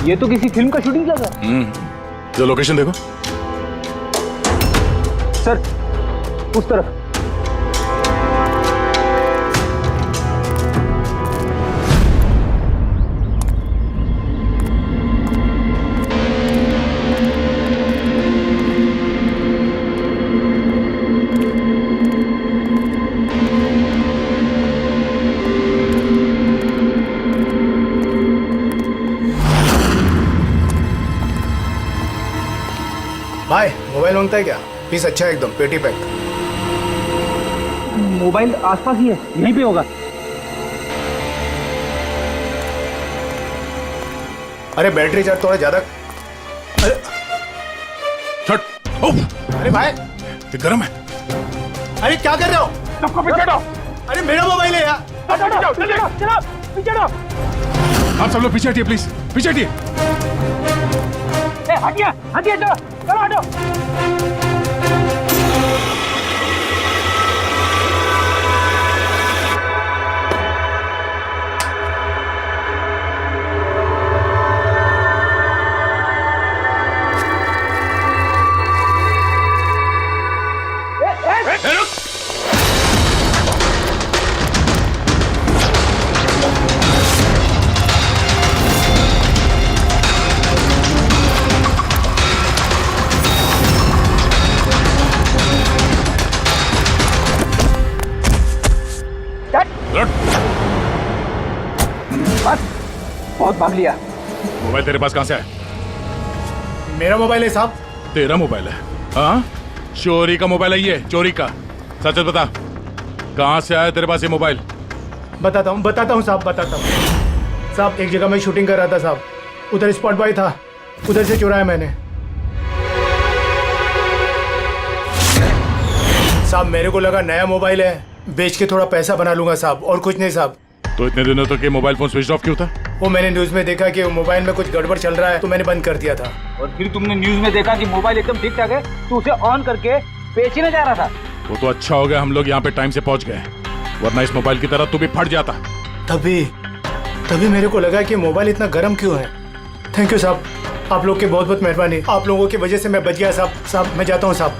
Speaker 3: ये तो किसी फिल्म का शूटिंग लगा।
Speaker 13: जो लोकेशन देखो
Speaker 3: सर, उस तरफ।
Speaker 12: भाई, मोबाइल मांगता है क्या? पीस अच्छा है एकदम, पेटी पैक।
Speaker 3: मोबाइल आसपास ही है, यहीं पे होगा।
Speaker 12: अरे बैटरी चार्ज थोड़ा ज्यादा। अरे अरे भाई,
Speaker 13: ये गर्म है।
Speaker 12: अरे क्या कर रहे हो?
Speaker 13: सबको पीछे हटो।
Speaker 12: अरे मेरा मोबाइल है यार।
Speaker 13: आप सब लोग पीछे हटिए प्लीज, पीछे हटिए।
Speaker 3: हटिए हटिए, चलो चलो हटो।
Speaker 12: बहुत भाग लिया।
Speaker 8: मोबाइल तेरे पास कहां से आया?
Speaker 11: मेरा मोबाइल है साहब।
Speaker 8: तेरा मोबाइल है? हाँ, चोरी का मोबाइल है ये, चोरी का। सच सच बता, कहां से आया तेरे पास ये मोबाइल?
Speaker 11: बताता हूँ साहब, बताता हूँ साहब। एक जगह मैं शूटिंग कर रहा था साहब, उधर स्पॉट बॉय था, उधर से चुराया मैंने साहब। मेरे को लगा नया मोबाइल है, बेच के थोड़ा पैसा बना लूंगा साहब, और कुछ नहीं साहब।
Speaker 8: तो इतने दिनों तक ये मोबाइल फोन स्विच ऑफ क्यों था?
Speaker 11: वो मैंने न्यूज में देखा कि मोबाइल में कुछ गड़बड़ चल रहा है, तो मैंने बंद कर दिया था।
Speaker 3: और फिर तुमने न्यूज में देखा कि मोबाइल एकदम ठीक ठाक है, तो उसे ऑन करके बेचने जा रहा था।
Speaker 8: वो तो अच्छा हो गया हम लोग यहाँ पे टाइम से पहुंच गए, वरना इस मोबाइल की तरह तू भी फट जाता।
Speaker 11: तभी मेरे को लगा कि मोबाइल इतना गर्म क्यों है। थैंक यू साहब, आप लोग की बहुत बहुत मेहरबानी। आप लोगों की वजह से मैं बच गया साहब। साहब मैं जाता हूँ साहब।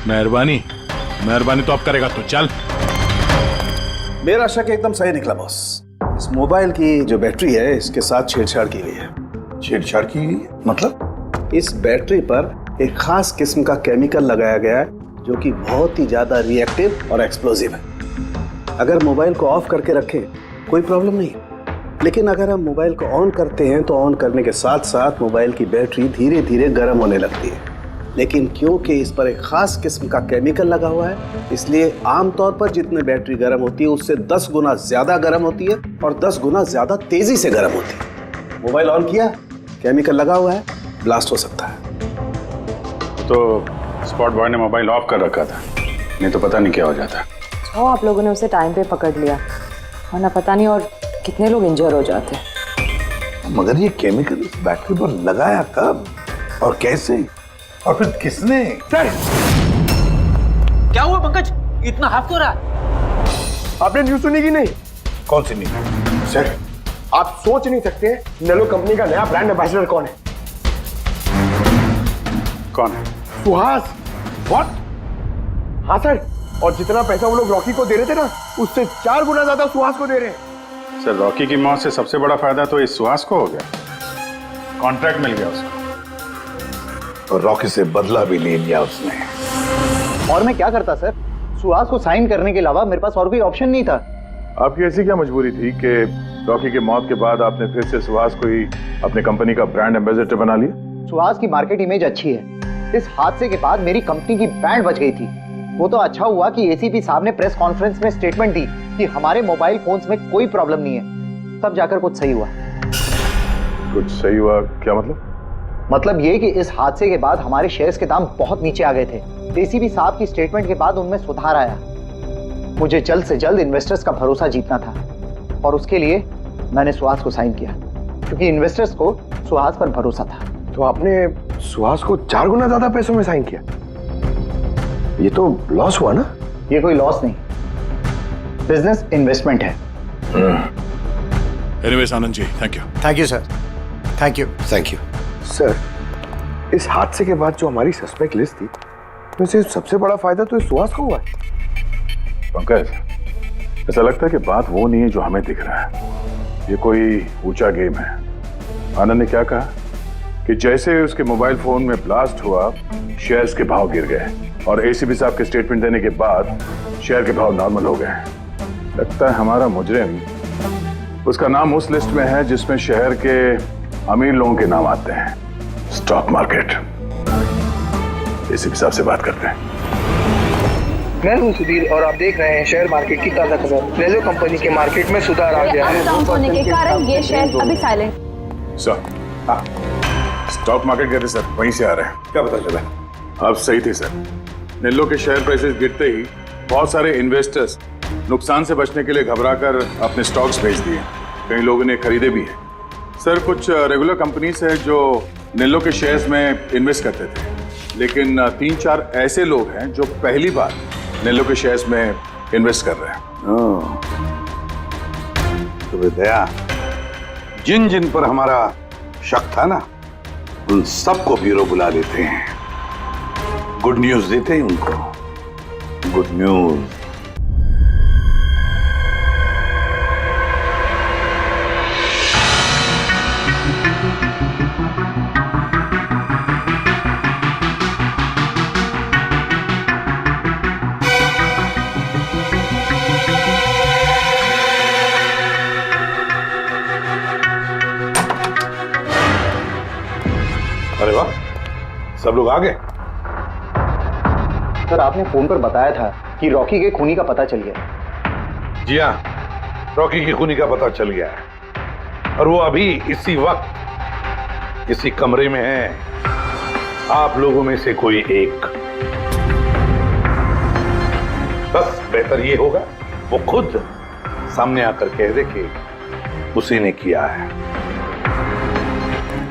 Speaker 8: मेहरबानी तो अब करेगा तू, चल।
Speaker 12: मेरा शक एकदम सही निकला बॉस। इस मोबाइल की जो बैटरी है, इसके साथ छेड़छाड़ की गई है।
Speaker 7: छेड़छाड़ की गई? मतलब?
Speaker 12: इस बैटरी पर एक खास किस्म का केमिकल लगाया गया है जो कि बहुत ही ज्यादा रिएक्टिव और एक्सप्लोजिव है। अगर मोबाइल को ऑफ करके रखें कोई प्रॉब्लम नहीं, लेकिन अगर हम मोबाइल को ऑन करते हैं तो ऑन करने के साथ साथ मोबाइल की बैटरी धीरे धीरे गर्म होने लगती है। लेकिन क्योंकि इस पर एक खास किस्म का केमिकल लगा हुआ है, इसलिए आमतौर पर जितने बैटरी गर्म होती है उससे 10 गुना ज्यादा गर्म होती है और 10 गुना ज्यादा तेजी से गर्म होती है। मोबाइल ऑन किया, केमिकल लगा हुआ है, ब्लास्ट हो सकता है।
Speaker 13: तो स्पॉट बॉय ने मोबाइल ऑफ कर रखा था, नहीं तो पता नहीं क्या हो जाता।
Speaker 10: आप लोगों ने उसे टाइम पे पकड़ लिया, वरना पता नहीं और कितने लोग इंजर हो जाते।
Speaker 7: मगर ये केमिकल इस बैटरी पर लगाया कब और कैसे, और फिर किसने?
Speaker 3: सर क्या हुआ पंकज, इतना हाफ क्यों रहा?
Speaker 11: आपने न्यूज सुनी कि नहीं?
Speaker 7: कौन सी नहीं?
Speaker 11: सर आप सोच नहीं सकते नेलो कंपनी का नया ब्रांड एम्बेसडर कौन है।
Speaker 13: कौन है?
Speaker 11: सुहास। व्हाट? हाँ सर, और जितना पैसा वो लोग रॉकी को दे रहे थे ना, उससे 4 गुना ज्यादा सुहास को दे रहे हैं।
Speaker 13: सर रॉकी की मौत से सबसे बड़ा फायदा तो इस सुहास को हो गया, कॉन्ट्रैक्ट मिल गया उसको,
Speaker 7: और रॉकी से बदला भी ले लिया उसने।
Speaker 2: और मैं क्या करता सर, सुहास को साइन करने के अलावा मेरे पास और कोई ऑप्शन नहीं था।
Speaker 8: आपकी ऐसी क्या मजबूरी थी कि रॉकी के मौत के बाद आपने फिर से सुहास को ही अपने कंपनी का ब्रांड एम्बेसडर बना लिया?
Speaker 2: सुहास की मार्केट इमेज अच्छी है, इस हादसे के बाद मेरी कंपनी की ब्रांड बच गई थी। वो तो अच्छा हुआ कि एसीपी साहब ने प्रेस कॉन्फ्रेंस में स्टेटमेंट दी कि हमारे मोबाइल फोन्स में कोई प्रॉब्लम नहीं है, तब जाकर कुछ सही हुआ।
Speaker 8: कुछ सही हुआ क्या मतलब?
Speaker 2: मतलब ये कि इस हादसे के बाद हमारे शेयर्स के दाम बहुत नीचे आ गए थे। एसीपी साहब की स्टेटमेंट के बाद उनमें सुधार आया। मुझे जल्द से जल्द इन्वेस्टर्स का भरोसा जीतना था, और उसके लिए मैंने सुहास को साइन किया, क्योंकि इन्वेस्टर्स को सुहास पर भरोसा था।
Speaker 11: तो आपने सुहास को 4 गुना ज्यादा पैसों में साइन किया? ये तो लॉस हुआ ना?
Speaker 2: ये कोई लॉस नहीं, बिजनेस इन्वेस्टमेंट है।
Speaker 8: Anyways Anand ji, thank you.
Speaker 2: Thank you sir, thank you.
Speaker 11: Thank you sir. इस हादसे के बाद जो हमारी सस्पेक्ट लिस्ट थी, वैसे सबसे बड़ा फायदा तो इस सुहास को हुआ है।
Speaker 8: पंकज, ऐसा लगता है कि बात वो नहीं है जो हमें दिख रहा है, ये कोई ऊंचा गेम है। आनंद ने क्या कहा कि जैसे उसके मोबाइल फोन में ब्लास्ट हुआ, शेयर्स के भाव गिर गए, और एसीपी साहब के स्टेटमेंट देने के बाद शेयर के भाव नॉर्मल हो गए। लगता है हमारा मुजरिम, उसका नाम उस लिस्ट में है जिसमें शहर के अमीर लोगों के नाम आते हैं, स्टॉक मार्केट। एसीपी साहब से बात करते हैं।
Speaker 14: मैं हूं सुधीर और आप देख रहे हैं शेयर मार्केट की ताजा खबर। नेलो कंपनी के मार्केट में सुधार आ गया है।
Speaker 5: डाउन होने के कारण ये शेयर अभी साइलेंट।
Speaker 8: सर, स्टॉक मार्केट गए थे सर, वहीं से आ रहे हैं।
Speaker 13: क्या पता चला?
Speaker 8: आप सही थे सर, नेल्लो के शेयर प्राइसेस गिरते ही बहुत सारे इन्वेस्टर्स नुकसान से बचने के लिए घबराकर अपने स्टॉक्स बेच दिए, कई लोगों ने खरीदे भी हैं। सर, कुछ रेगुलर कंपनीज है जो नेल्लो के शेयर्स में इन्वेस्ट करते थे, लेकिन 3-4 ऐसे लोग हैं जो पहली बार नेल्लो के शेयर्स में इन्वेस्ट कर रहे हैं।
Speaker 7: तो दया, जिन जिन पर हमारा शक था ना, उन सबको ब्यूरो बुला लेते हैं, गुड न्यूज देते हैं उनको, गुड न्यूज। अरे वाह, सब लोग आ गए।
Speaker 2: सर आपने फोन पर बताया था कि रॉकी के खूनी का पता चल गया।
Speaker 7: जी हाँ, रॉकी की खूनी का पता चल गया है और वो अभी इसी वक्त इसी कमरे में है। आप लोगों में से कोई एक, बस बेहतर ये होगा वो खुद सामने आकर कह दे कि उसी ने किया है।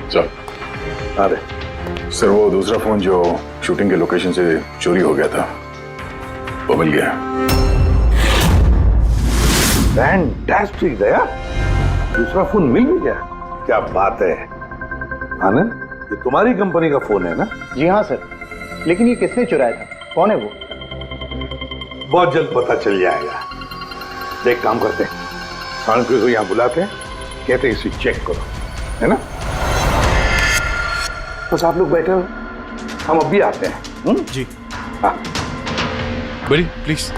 Speaker 13: चल।
Speaker 7: अरे
Speaker 13: सर, वो दूसरा फोन जो शूटिंग के लोकेशन से चोरी हो गया था वो मिल गया।
Speaker 7: फैंटास्टिक दया, दूसरा फोन मिल भी गया। क्या बात है आनंद, ये तुम्हारी कंपनी का फोन है ना?
Speaker 2: जी हाँ सर, लेकिन ये किसने चुराया था, कौन है वो?
Speaker 7: बहुत जल्द पता चल जाएगा। एक काम करते हैं, साणुके को यहाँ बुलाते हैं, कहते हैं इसे चेक करो, है ना? बस आप लोग बैठे हो, हम अभी आते हैं।
Speaker 8: जी
Speaker 7: हाँ
Speaker 8: बड़ी प्लीज।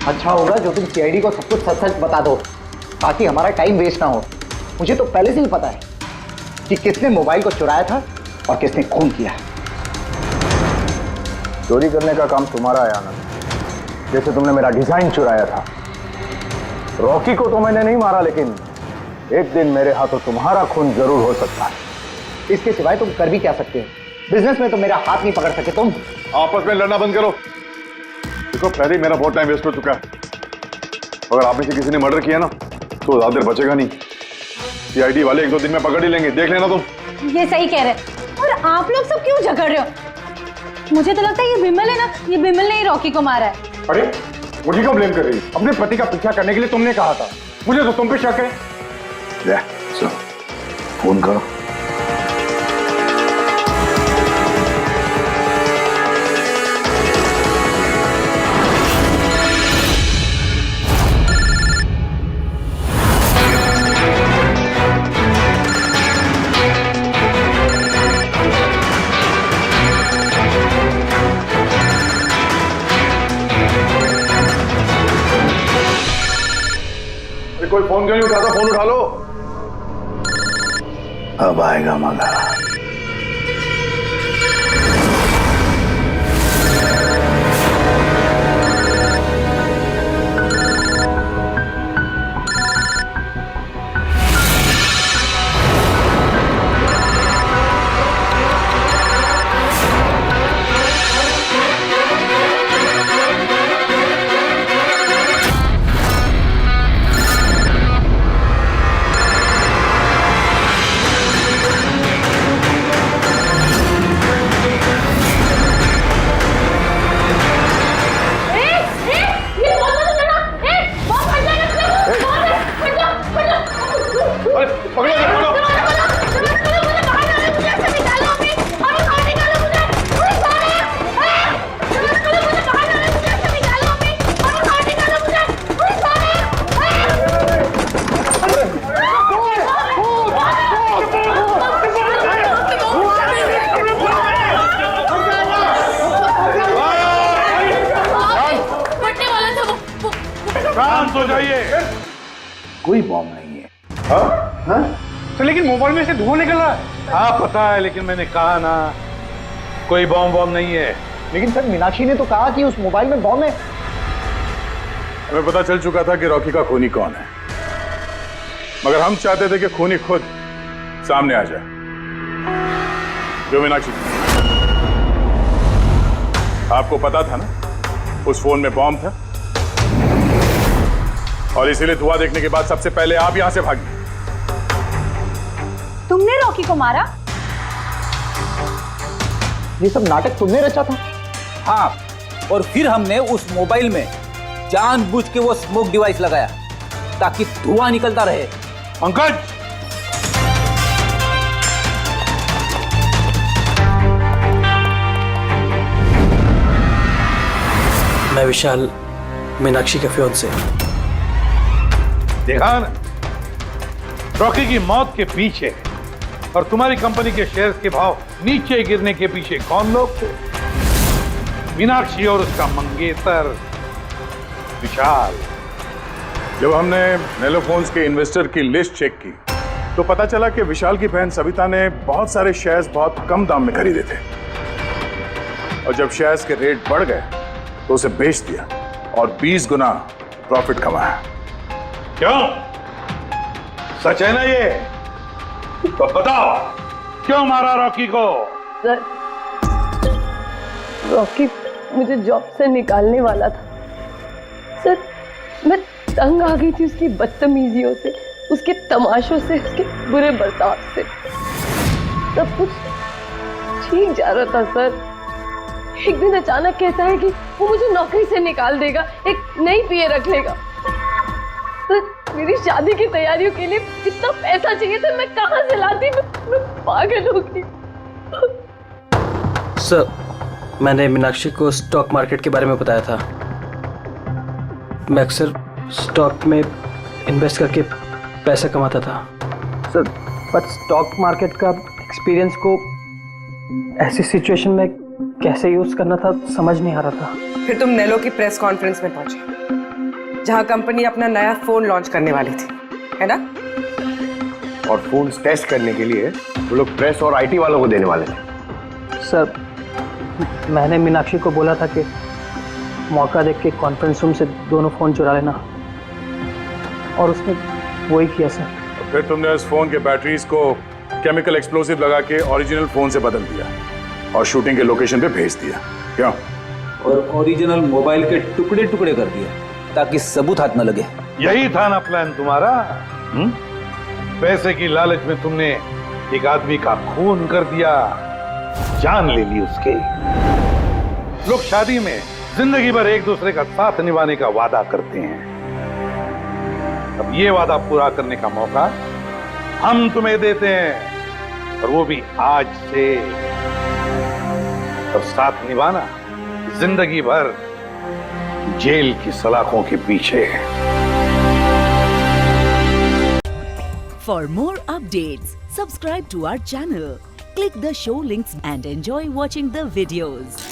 Speaker 2: अच्छा होगा जो तुम सीआईडी को सब कुछ सच सच बता दो, ताकि हमारा टाइम वेस्ट ना हो। मुझे तो पहले से ही पता है कि किसने मोबाइल को चुराया था और किसने खून किया।
Speaker 12: चोरी करने का काम तुम्हारा है आनंद, जैसे तुमने मेरा डिजाइन चुराया था। रॉकी को तो मैंने नहीं मारा, लेकिन एक दिन मेरे हाथों तुम्हारा खून जरूर हो सकता है।
Speaker 2: इसके सिवाय तुम कर भी क्या सकते हो? बिजनेस में तो मेरा हाथ नहीं पकड़ सके तुम।
Speaker 13: आपस में लड़ना बंद करो। देखो, पहले ही मेरा बहुत टाइम वेस्ट हो चुका है। अगर आप में से किसी ने मर्डर किया ना तो ज्यादा देर बचेगा नहीं। सीआईडी वाले 1-2 दिन में पकड़ ही लेंगे, देख लेना तुम।
Speaker 5: ये सही कह रहे हैं। और आप लोग सब क्यों झगड़ रहे हो? मुझे तो लगता है ये बिमल है ना, ये बिमल ने ही रॉकी को मारा है।
Speaker 13: अरे मुझे क्यों ब्लेम कर रही है? अपने पति का पीछा करने के लिए तुमने कहा था, मुझे तो तुम पे शक है।
Speaker 7: ले, चलो फोन करो।
Speaker 13: कोई फोन क्यों नहीं उठाता? फोन उठा लो।
Speaker 7: अब आएगा मजा।
Speaker 13: शांत हो जाइए।
Speaker 7: कोई बॉम्ब नहीं है।
Speaker 13: हाँ? तो लेकिन मोबाइल में से धुआं निकल रहा है।
Speaker 7: हाँ पता है, लेकिन मैंने कहा ना कोई बॉम्ब नहीं है।
Speaker 2: लेकिन सर मीनाक्षी ने तो कहा कि उस मोबाइल में बॉम्ब है।
Speaker 13: हमें पता चल चुका था कि रॉकी का खूनी कौन है, मगर हम चाहते थे कि खूनी खुद सामने आ जाए। जो मीनाक्षी, आपको पता था ना उस फोन में बॉम्ब था, और इसीलिए धुआं देखने के बाद सबसे पहले आप यहां से भागी।
Speaker 5: तुमने रॉकी को मारा?
Speaker 2: ये सब नाटक तुमने रचा था?
Speaker 3: हाँ, और फिर हमने उस मोबाइल में जानबूझ के वो स्मोक डिवाइस लगाया ताकि धुआं निकलता रहे।
Speaker 13: पंकज,
Speaker 9: मैं विशाल, मीनाक्षी के फियांसे।
Speaker 7: देखा ना, रॉकी की मौत के पीछे और तुम्हारी कंपनी के शेयर्स के भाव नीचे गिरने के पीछे कौन लोग थे? मीनाक्षी और उसका मंगेतर विशाल।
Speaker 8: जब हमने नेलोफोन्स के इन्वेस्टर की लिस्ट चेक की तो पता चला कि विशाल की बहन सविता ने बहुत सारे शेयर्स बहुत कम दाम में खरीदे थे और जब शेयर्स के रेट बढ़ गए तो उसे बेच दिया और 20 गुना प्रॉफिट कमाया।
Speaker 7: क्यों? सच है ना ये? तो बताओ क्यों मारा रॉकी को?
Speaker 4: सर, रॉकी मुझे जॉब से निकालने वाला था सर। मैं तंग आ गई थी उसकी बदतमीजियों से, उसके तमाशों से, उसके बुरे बर्ताव से। सब कुछ ठीक जा रहा था सर। एक दिन अचानक कहता है कि वो मुझे नौकरी से निकाल देगा, एक नई पीए रख लेगा। सर, मेरी शादी की तैयारियों के लिए कितना पैसा चाहिए था, मैं कहां से लाती? मैं पागल हो गई।
Speaker 9: सर, मैंने मीनाक्षी को स्टॉक मार्केट के बारे में बताया था। मैं अक्सर स्टॉक में इन्वेस्ट करके पैसा कमाता था सर, पर स्टॉक मार्केट का एक्सपीरियंस को ऐसी सिचुएशन में कैसे यूज करना था समझ नहीं आ रहा था।
Speaker 15: फिर तुम नेलो की प्रेस कॉन्फ्रेंस में पहुंचे जहां कंपनी अपना नया फोन लॉन्च करने वाली थी, है ना?
Speaker 6: और फोन टेस्ट करने के लिए वो लोग प्रेस और आईटी वालों को देने वाले थे।
Speaker 9: सर, मैंने मीनाक्षी को बोला था कि मौका देख के कॉन्फ्रेंस रूम से दोनों फोन चुरा लेना, और उसने वही किया सर।
Speaker 8: फिर तुमने उस फोन के बैटरीज को केमिकल एक्सप्लोसिव लगा के ओरिजिनल फोन से बदल दिया और शूटिंग के लोकेशन पे भेज दिया। क्यों?
Speaker 3: और ओरिजिनल मोबाइल के टुकड़े टुकड़े कर दिए ताकि सबूत हाथ न लगे।
Speaker 7: यही था ना प्लान तुम्हारा? पैसे की लालच में तुमने एक आदमी का खून कर दिया, जान ले ली उसके। लोग शादी में जिंदगी भर एक दूसरे का साथ निभाने का वादा करते हैं। अब ये वादा पूरा करने का मौका हम तुम्हें देते हैं, और वो भी आज से। और साथ निभाना जिंदगी भर जेल की सलाखों के पीछे।
Speaker 16: For more updates, subscribe to our channel, click the show links and enjoy watching the videos.